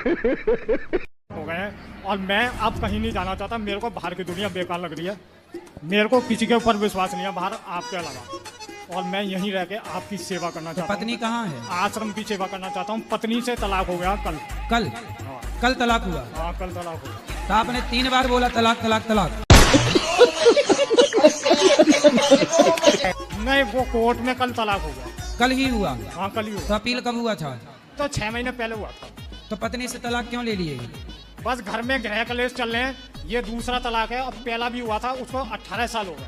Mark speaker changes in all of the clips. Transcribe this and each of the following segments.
Speaker 1: हो गए हैं और मैं अब कहीं नहीं जाना चाहता। मेरे को बाहर की दुनिया बेकार लग रही है। मेरे को किसी के ऊपर विश्वास नहीं है बाहर आपके अलावा, और मैं यहीं रह के आपकी सेवा करना चाहता हूँ।
Speaker 2: पत्नी कहाँ है?
Speaker 1: आश्रम की सेवा करना चाहता हूँ। पत्नी से तलाक हो गया कल।
Speaker 2: कल?
Speaker 1: हाँ।
Speaker 2: कल तलाक हुआ?
Speaker 1: हाँ कल तलाक हुआ।
Speaker 2: तो आपने 3 बार बोला तलाक तलाक तलाक।
Speaker 1: नहीं, वो कोर्ट में कल तलाक हो गया।
Speaker 2: कल ही हुआ?
Speaker 1: हाँ कल ही हुआ।
Speaker 2: तो अपील कब हुआ था?
Speaker 1: तो 6 महीने पहले हुआ था।
Speaker 2: तो पत्नी से तलाक क्यों ले लिए?
Speaker 1: बस घर में गृह कलेश चल रहे हैं। ये दूसरा तलाक है, अब पहला भी हुआ था, उसको 18 साल हो गए।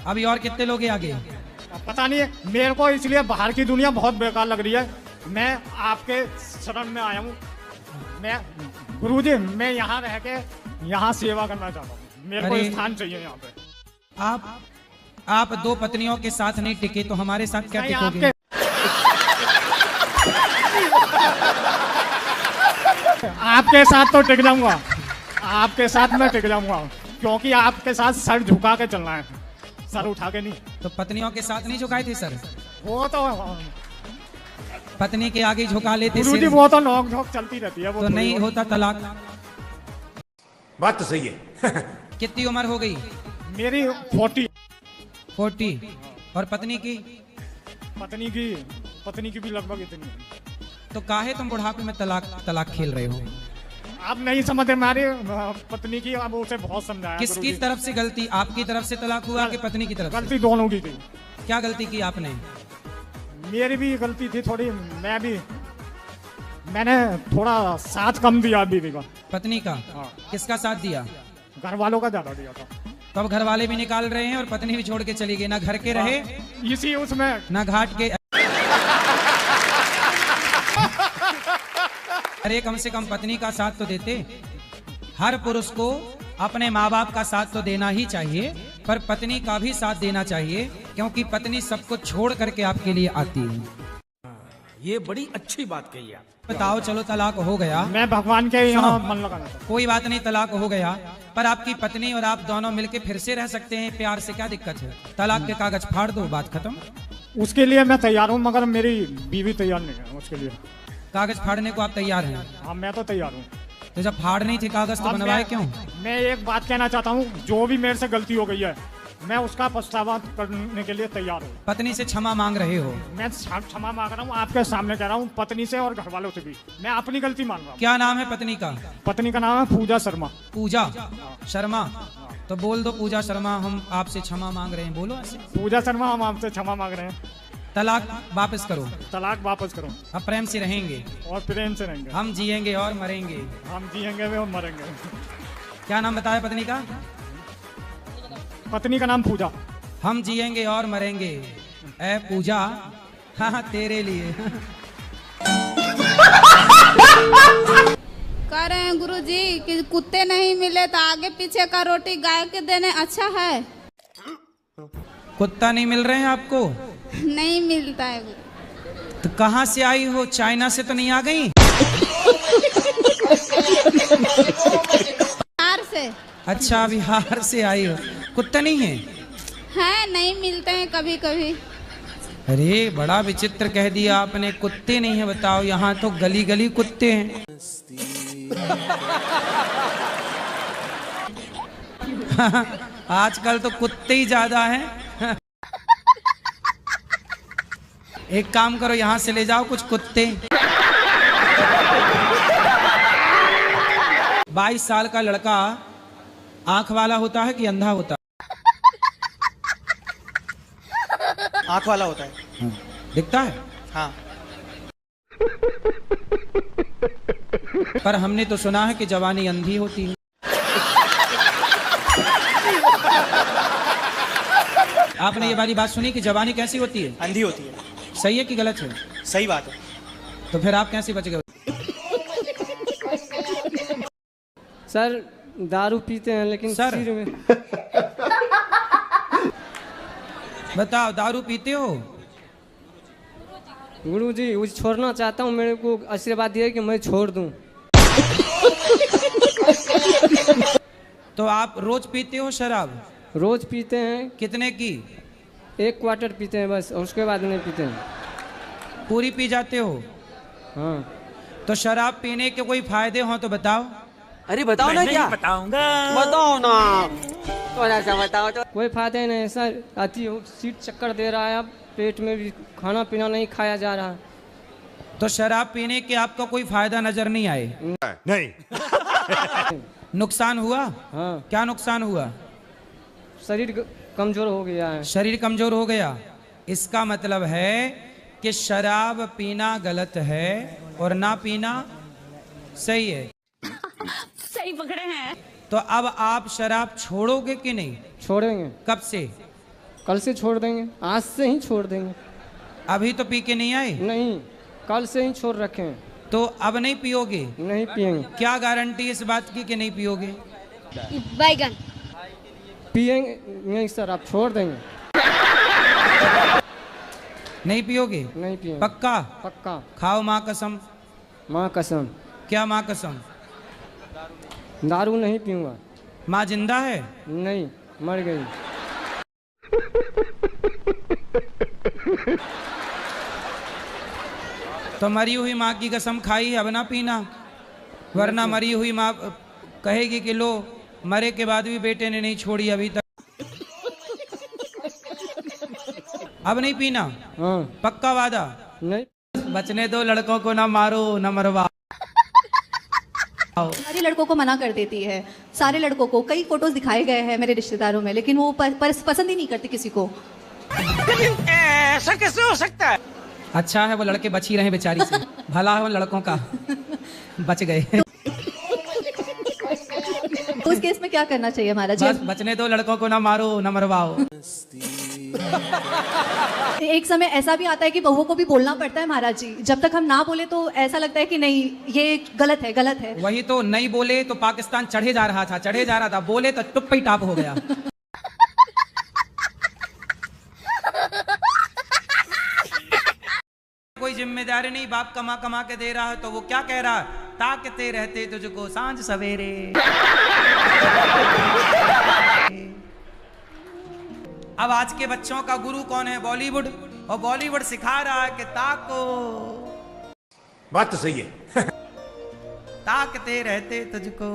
Speaker 2: अभी और कितने लोग हैं आगे?
Speaker 1: पता नहीं है मेरे को, इसलिए बाहर की दुनिया बहुत बेकार लग रही है। मैं आपके शरण में आया हूँ। मैं गुरुजी, मैं यहाँ रह के यहाँ सेवा करना चाहता हूँ। मेरे को स्थान चाहिए यहाँ पे।
Speaker 2: आप 2 पत्नियों के साथ नहीं टिके तो हमारे साथ क्या टिकोगे?
Speaker 1: आपके साथ तो टिक जाऊंगा। आपके साथ मैं टिक जाऊंगा, क्योंकि आपके साथ सर झुका के चलना है, सर उठा के नहीं।
Speaker 2: तो पत्नियों के साथ नहीं झुकाए थे सर?
Speaker 1: वो तो
Speaker 2: पत्नी के आगे झुका लेते
Speaker 1: गुरुजी, वो तो नोक झोंक चलती रहती है। वो
Speaker 2: तो नहीं होता तलाक?
Speaker 3: बात तो सही है।
Speaker 2: कितनी उम्र हो गई?
Speaker 1: मेरी 40।
Speaker 2: और पत्नी की?
Speaker 1: पत्नी की भी लगभग इतनी है।
Speaker 2: तो काहे तुम बुढ़ापे में तलाक खेल रहे हो?
Speaker 1: आप नहीं समझते हमारी पत्नी की। अब उसे बहुत समझाया।
Speaker 2: किसकी तरफ से गलती? आपकी तरफ से तलाक हुआ कि पत्नी की तरफ से?
Speaker 1: गलती दोनों की थी।
Speaker 2: क्या गलती की आपने?
Speaker 1: मेरी भी गलती थी थोड़ी। मैंने थोड़ा साथ कम दिया बीवी का।
Speaker 2: पत्नी का?
Speaker 1: हाँ।
Speaker 2: किसका साथ दिया?
Speaker 1: घर वालों का ज्यादा दिया था।
Speaker 2: तो अब घर वाले भी निकाल रहे हैं और पत्नी भी छोड़ के चली गई। ना घर के रहे,
Speaker 1: इसी उसमें
Speaker 2: ना घाट के। अरे कम से कम पत्नी का साथ तो देते। हर पुरुष को अपने माँ बाप का साथ तो देना ही चाहिए, पर पत्नी का भी साथ देना चाहिए, क्योंकि पत्नी सबको छोड़ करके आपके लिए आती है।
Speaker 3: ये बड़ी अच्छी बात कही आप।
Speaker 2: बताओ, चलो तलाक हो गया।
Speaker 1: मैं भगवान के यहाँ मन लगाना था।
Speaker 2: कोई बात नहीं, तलाक हो गया, पर आपकी पत्नी और आप दोनों मिलके फिर से रह सकते हैं प्यार से। क्या दिक्कत है? तलाक के कागज फाड़ दो, बात खत्म।
Speaker 1: उसके लिए मैं तैयार हूँ, मगर मेरी बीवी तैयार नहीं है उसके लिए।
Speaker 2: कागज फाड़ने को आप तैयार हैं?
Speaker 1: हाँ मैं तो तैयार हूँ।
Speaker 2: तो जब फाड़ नहीं थे कागज तो बनवाए क्यों?
Speaker 1: मैं एक बात कहना चाहता हूँ, जो भी मेरे से गलती हो गई है, मैं उसका पछतावा करने के लिए तैयार हूँ।
Speaker 2: पत्नी से क्षमा मांग रहे हो?
Speaker 1: मैं क्षमा मांग रहा हूँ, आपके सामने कह रहा हूँ, पत्नी से और घर वालों से भी। मैं अपनी गलती मान रहा हूँ।
Speaker 2: क्या नाम है पत्नी का?
Speaker 1: पत्नी का नाम है पूजा शर्मा।
Speaker 2: पूजा शर्मा? तो बोल दो, पूजा शर्मा हम आपसे क्षमा मांग रहे हैं। बोलो ऐसे।
Speaker 1: पूजा शर्मा, हम आपसे क्षमा मांग रहे हैं।
Speaker 2: तलाक वापस करो।
Speaker 1: तलाक वापस करो।
Speaker 2: अब प्रेम से रहेंगे
Speaker 1: और प्रेम से रहेंगे।
Speaker 2: हम जिएंगे और मरेंगे।
Speaker 1: हम जिएंगे भी और मरेंगे।
Speaker 2: क्या नाम बताया पत्नी का?
Speaker 1: पत्नी का नाम पूजा।
Speaker 2: हम जिएंगे और मरेंगे। ए पूजा, हाँ तेरे लिए।
Speaker 4: कह रहे हैं गुरुजी कि कुत्ते नहीं मिले तो आगे पीछे का रोटी गाय के देने अच्छा है।
Speaker 2: कुत्ता नहीं मिल रहे हैं आपको?
Speaker 4: नहीं मिलता है।
Speaker 2: तो कहाँ से आई हो? चाइना से तो नहीं आ गई?
Speaker 4: बिहार से।
Speaker 2: अच्छा, बिहार से आई हो। कुत्ता नहीं है?
Speaker 4: है, नहीं मिलते हैं कभी कभी।
Speaker 2: अरे बड़ा विचित्र कह दिया आपने, कुत्ते नहीं है। बताओ, यहाँ तो गली गली कुत्ते हैं। आजकल तो कुत्ते ही ज्यादा हैं। एक काम करो, यहाँ से ले जाओ कुछ कुत्ते। 22 साल का लड़का आंख वाला होता है कि अंधा होता है?
Speaker 5: आंख वाला होता है।
Speaker 2: दिखता है?
Speaker 5: हाँ।
Speaker 2: पर हमने तो सुना है कि जवानी अंधी होती है। आपने ये वाली बात सुनी कि जवानी कैसी होती है?
Speaker 5: अंधी होती है।
Speaker 2: सही है कि गलत है?
Speaker 5: सही बात है।
Speaker 2: तो फिर आप कैसे बच गए?
Speaker 6: सर दारू पीते हैं लेकिन
Speaker 2: सर
Speaker 6: सिर में।
Speaker 2: बताओ, दारू पीते हो?
Speaker 6: गुरुजी वो छोड़ना चाहता हूँ, मेरे को आशीर्वाद दिया कि मैं छोड़ दूं।
Speaker 2: तो आप रोज पीते हो शराब?
Speaker 6: रोज पीते हैं।
Speaker 2: कितने की?
Speaker 6: 1 क्वार्टर पीते हैं बस, और उसके बाद नहीं पीते हैं।
Speaker 2: पूरी पी जाते हो?
Speaker 6: हाँ।
Speaker 2: तो शराब पीने के कोई फायदे हो तो बताओ।
Speaker 5: अरे बताओ ना क्या
Speaker 3: बताऊंगा।
Speaker 5: बताओ ना थोड़ा सा बताओ तो।
Speaker 6: कोई फायदा नहीं, ऐसा आती हो सीट चक्कर दे रहा है, अब पेट में भी खाना पीना नहीं खाया जा रहा।
Speaker 2: तो शराब पीने के आपका कोई फायदा नजर नहीं आए?
Speaker 3: नहीं।
Speaker 2: नुकसान हुआ?
Speaker 6: हाँ,
Speaker 2: क्या नुकसान हुआ?
Speaker 6: शरीर कमजोर हो गया है।
Speaker 2: शरीर कमजोर हो गया। इसका मतलब है कि शराब पीना गलत है और ना पीना सही है।
Speaker 7: सही पकड़े हैं।
Speaker 6: तो
Speaker 2: अब आप शराब छोड़ोगे कि नहीं?
Speaker 6: छोड़ेंगे।
Speaker 2: कब से?
Speaker 6: कल से छोड़ देंगे, आज से ही छोड़ देंगे।
Speaker 2: अभी तो पी के नहीं आए?
Speaker 6: नहीं, कल से ही छोड़ रखे हैं।
Speaker 2: तो अब नहीं पियोगे?
Speaker 6: नहीं पिएंगे।
Speaker 2: क्या गारंटी इस बात की कि नहीं पियोगे?
Speaker 7: बैगन।
Speaker 6: पिएंगे नहीं सर, आप छोड़ देंगे।
Speaker 2: नहीं पियोगे?
Speaker 6: नहीं पिएंगे।
Speaker 2: पक्का?
Speaker 6: पक्का।
Speaker 2: खाओ माँ कसम।
Speaker 6: माँ कसम।
Speaker 2: क्या माँ कसम?
Speaker 6: दारू नहीं पीऊंगा।
Speaker 2: माँ जिंदा है?
Speaker 6: नहीं, मर गई।
Speaker 2: तो मरी हुई माँ की कसम खाई, अब ना पीना, वरना मरी हुई माँ कहेगी कि लो, मरे के बाद भी बेटे ने नहीं छोड़ी अभी तक। अब नहीं पीना?
Speaker 6: हाँ।
Speaker 2: पक्का वादा?
Speaker 6: नहीं।
Speaker 2: बचने दो, लड़कों को ना मारो ना मरवाओ।
Speaker 8: सारे लड़कों को मना कर देती है, सारे लड़कों को। कई फोटोज दिखाए गए हैं मेरे रिश्तेदारों में, लेकिन वो पसंद ही नहीं करती किसी को।
Speaker 5: ऐसा कैसे हो सकता है?
Speaker 2: अच्छा है वो लड़के बच ही रहे बेचारी से, भला है उन लड़कों का, बच गए।
Speaker 8: तो उस केस में क्या करना चाहिए महाराज जी?
Speaker 2: बस बचने दो, लड़कों को ना मारो ना मरवाओ।
Speaker 8: एक समय ऐसा भी आता है कि बहुओं को भी बोलना पड़ता है महाराज जी। जब तक हम ना बोले तो ऐसा लगता है कि नहीं, ये गलत है, गलत है।
Speaker 2: वही तो, नहीं बोले तो पाकिस्तान चढ़े जा रहा था, चढ़े जा रहा था, बोले तो टुप पे टाप हो गया। कोई जिम्मेदारी नहीं, बाप कमा कमा के दे रहा है तो वो क्या कह रहा है? ताकते रहते तुझको सांझ सवेरे। अब आज के बच्चों का गुरु कौन है? बॉलीवुड। और बॉलीवुड सिखा रहा है कि ताको,
Speaker 3: बात तो सही है।
Speaker 2: ताकते रहते तुझको।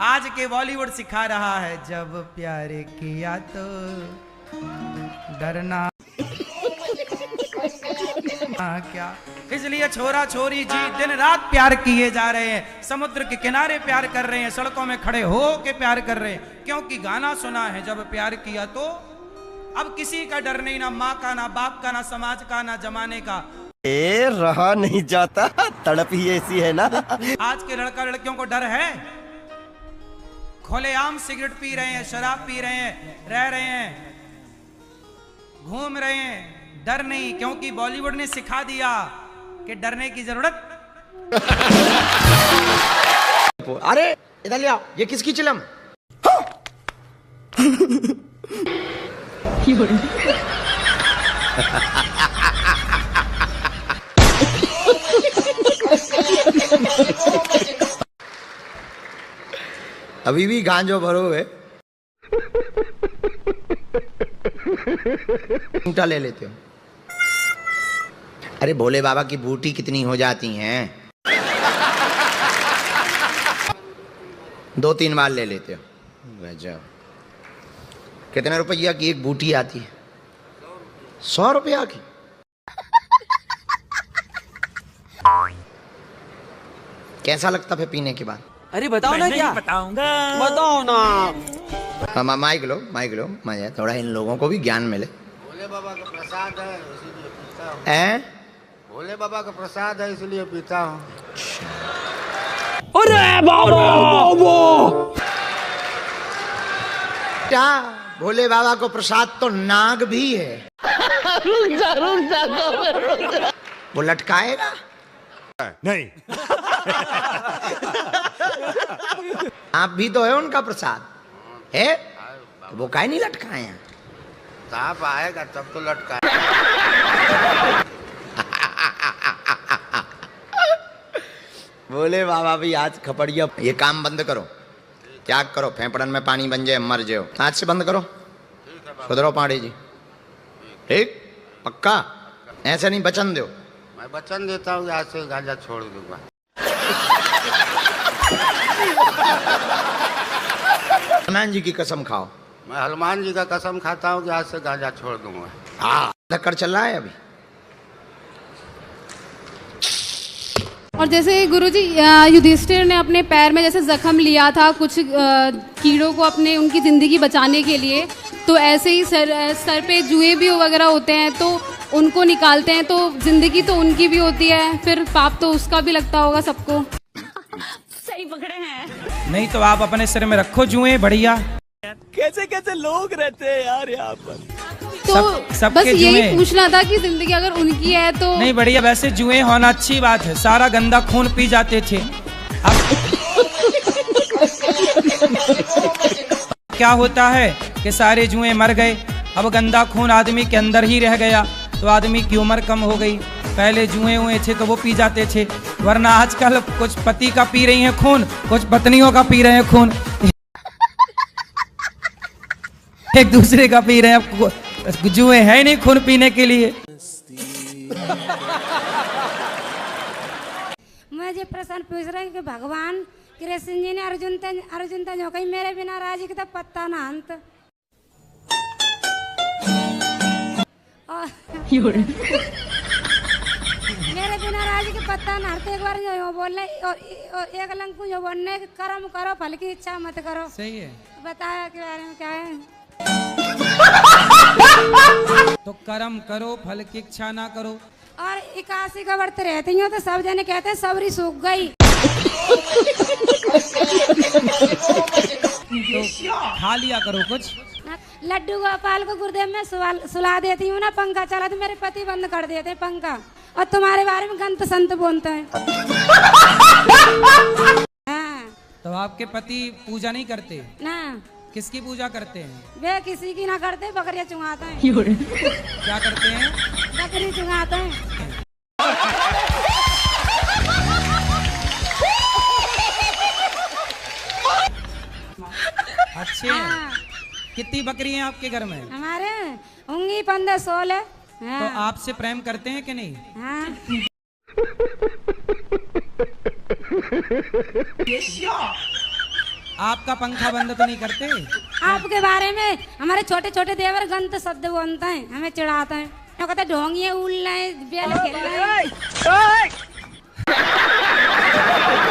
Speaker 2: आज के बॉलीवुड सिखा रहा है जब प्यार किया तो डरना क्या। इसलिए छोरा छोरी जी दिन रात प्यार किए जा रहे हैं, समुद्र के किनारे प्यार कर रहे हैं, सड़कों में खड़े हो के प्यार कर रहे हैं, क्योंकि गाना सुना है जब प्यार किया तो। अब किसी का डर नहीं, ना माँ का, ना बाप का, ना समाज का, ना जमाने का।
Speaker 9: रहा नहीं जाता, तड़प ही ऐसी है ना।
Speaker 2: आज के लड़का लड़कियों को डर है, खुलेआम सिगरेट पी रहे हैं, शराब पी रहे हैं, रह रहे हैं, घूम रहे हैं, डर नहीं, क्योंकि बॉलीवुड ने सिखा दिया कि डरने की जरूरत।
Speaker 9: अरे इधर ले आओ, ये किसकी चिलम? अभी भी गांजो भरो है, उल्टा ले लेते हो। अरे भोले बाबा की बूटी कितनी हो जाती हैं? 2-3 बार ले लेते हो। गजब। कितने रुपया की एक बूटी आती है? 100 रुपया की। कैसा लगता है पीने के बाद?
Speaker 5: अरे बताओ ना क्या
Speaker 3: बताऊंगा।
Speaker 5: बताओ ना।
Speaker 9: हाँ माइक लो मजा, थोड़ा इन लोगों को भी ज्ञान मिले।
Speaker 10: भोले बाबा का प्रसाद है इसलिए पीता हूँ। भोले बाबा का प्रसाद है इसलिए पीता हूँ।
Speaker 5: अरे बाबा,
Speaker 9: क्या भोले बाबा को प्रसाद तो नाग भी है। वो लटकाएगा
Speaker 3: नहीं।
Speaker 9: आप भी तो है उनका प्रसाद है, तो वो काहे नहीं लटकाए हैं?
Speaker 10: सांप आएगा तब तो लटका।
Speaker 9: बोले बाबा भी आज खपड़िया, ये काम बंद करो, त्याग करो, फेफड़न में पानी बन जाए मर जाओ। आज से बंद करो, सुधरो पांडे जी। ठीक पक्का? ऐसे नहीं बचन दो।
Speaker 10: मैं वचन देता हूँ आज से गांजा छोड़ दूंगा।
Speaker 9: हनुमान जी की कसम खाओ।
Speaker 10: मैं हनुमान जी का कसम खाता हूँ कि आज से गांजा छोड़ दूंगा।
Speaker 9: हाँ, धक्कर चल रहा है अभी।
Speaker 4: और जैसे गुरुजी युधिष्ठिर ने अपने पैर में जैसे जख्म लिया था कुछ कीड़ों को अपने उनकी ज़िंदगी बचाने के लिए, तो ऐसे ही सर पे जुए भी वगैरह होते हैं तो उनको निकालते हैं, तो ज़िंदगी तो उनकी भी होती है, फिर पाप तो उसका भी लगता होगा सबको।
Speaker 7: सही पकड़े हैं।
Speaker 2: नहीं तो आप अपने सिर में रखो जुए बढ़िया।
Speaker 5: कैसे कैसे लोग रहते हैं यार यहाँ पर।
Speaker 4: तो
Speaker 2: सबके
Speaker 4: बस यही
Speaker 2: जुए।
Speaker 4: पूछना था कि जिंदगी अगर उनकी है तो
Speaker 2: नहीं बढ़िया, वैसे जुए होना अच्छी बात है, सारा गंदा खून पी जाते थे। अब क्या होता है कि सारे जुए मर गए, अब गंदा खून आदमी के अंदर ही रह गया, तो आदमी की उम्र कम हो गई। पहले जुए हुए थे तो वो पी जाते थे, वरना आजकल कुछ पति का पी रही हैं खून, कुछ पत्नियों का पी रहे हैं खून, एक दूसरे का पी रहे हैं। अब जुए है नहीं खून पीने के लिए।
Speaker 11: मुझे प्रश्न पूछ रहे हैं कि भगवान कृष्ण जी ने अर्जुन जो कहीं मेरे बिना राजी की तो पत्ता ना अंत। मेरे बिना राजी के पत्ता ना हरते, एक बार जो बोलने एक लंकु जो बोलने कर्म करो फल की इच्छा मत करो।
Speaker 2: सही है।
Speaker 11: बताया के बारे में क्या है?
Speaker 2: तो कर्म करो फल की इच्छा ना करो।
Speaker 11: और 81 का व्रत रहती हूँ तो सब जने कहते हैं सबरी सूख गई।
Speaker 2: तो खा लिया करो कुछ।
Speaker 11: लड्डू गोपाल को गुरुदेव में सुला देती हूँ ना, पंखा चला तो मेरे पति बंद कर देते हैं पंखा, और तुम्हारे बारे में गंत संत बोलते हैं। हाँ।
Speaker 2: तो आपके पति पूजा नहीं करते
Speaker 11: ना?
Speaker 2: किसकी पूजा करते हैं?
Speaker 11: वे किसी की ना करते, बकरियां चुंगाते हैं।
Speaker 2: क्या करते हैं?
Speaker 11: बकरी चुंगाते हैं।
Speaker 2: अच्छे।
Speaker 11: हाँ।
Speaker 2: कितनी बकरी हैं आपके घर में?
Speaker 11: हमारे होंगी 15-16। हाँ।
Speaker 2: तो आपसे प्रेम करते हैं कि नहीं?
Speaker 11: हाँ।
Speaker 2: आपका पंखा बंद तो नहीं करते?
Speaker 11: आपके बारे में हमारे छोटे छोटे देवर गंत शब्द बोलते हैं, हमें चिढ़ाते हैं, तो कहते ढोंगिए उल रहे बेल खेल रहे हैं।